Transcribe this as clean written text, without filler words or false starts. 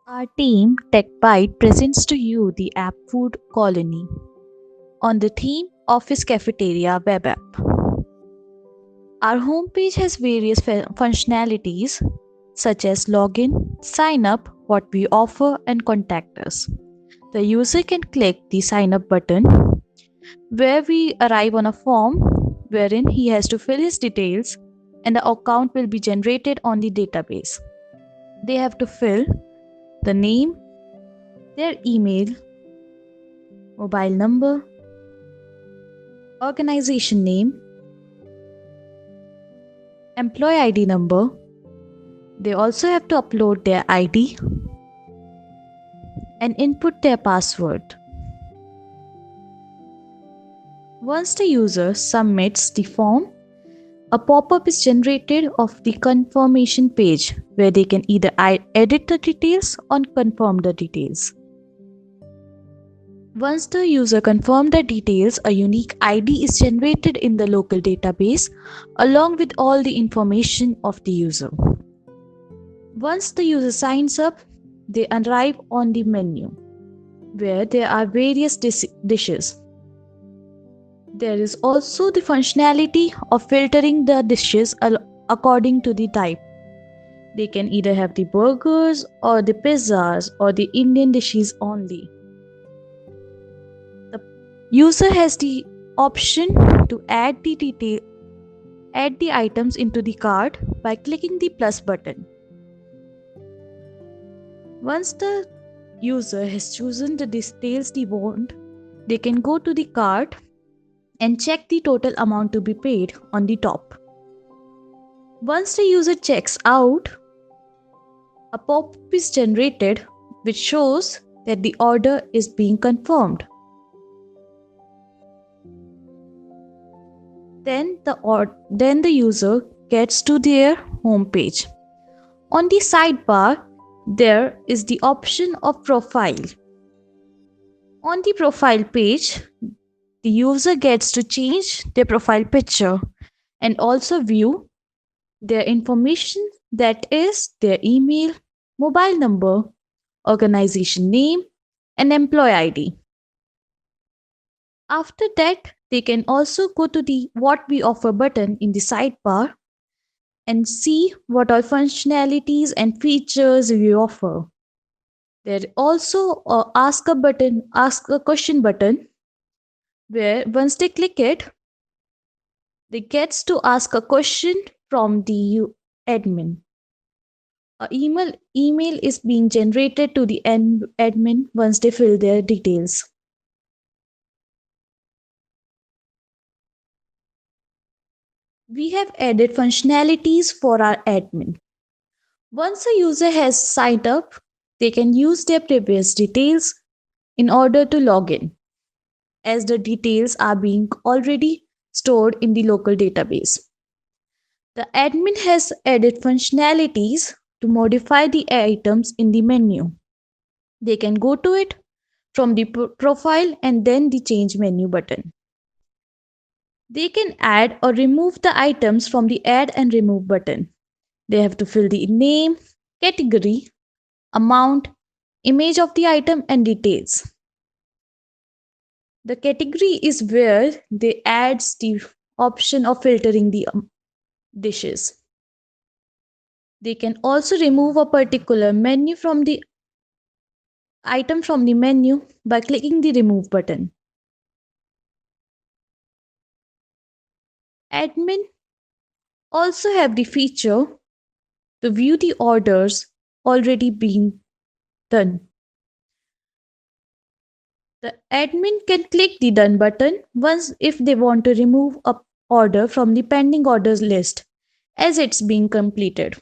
Our team TechBite presents to you the app Food Colony on the theme Office Cafeteria web app. Our homepage has various functionalities such as login, sign up, what we offer, and contact us. The user can click the sign up button where we arrive on a form wherein he has to fill his details and the account will be generated on the database. They have to fill the name, their email, mobile number, organization name, employee ID number. They also have to upload their ID and input their password. Once the user submits the form, a pop-up is generated of the confirmation page where they can either edit the details or confirm the details. Once the user confirms the details, a unique ID is generated in the local database along with all the information of the user. Once the user signs up, they arrive on the menu where there are various dishes. There is also the functionality of filtering the dishes according to the type. They can either have the burgers or the pizzas or the Indian dishes only. The user has the option to add the items into the cart by clicking the plus button. Once the user has chosen the details they want, they can go to the cart and check the total amount to be paid on the top. Once the user checks out, a pop-up is generated which shows that the order is being confirmed. Then the user gets to their home page. On the sidebar, there is the option of profile. On the profile page, the user gets to change their profile picture and also view their information, that is their email, mobile number, organization name, and employee ID. After that, they can also go to the what we offer button in the sidebar and see what all functionalities and features we offer. There also ask a question button where once they click it, they gets to ask a question from the admin. A email is being generated to the admin once they fill their details. We have added functionalities for our admin. Once a user has signed up, they can use their previous details in order to log in, as the details are being already stored in the local database. The admin has added functionalities to modify the items in the menu. They can go to it from the profile and then the change menu button. They can add or remove the items from the add and remove button. They have to fill the name, category, amount, image of the item and details. The category is where they adds the option of filtering the dishes. They can also remove a particular menu from the item from the menu by clicking the remove button. Admin also have the feature to view the orders already being done. The admin can click the done button once if they want to remove a order from the pending orders list as it's being completed.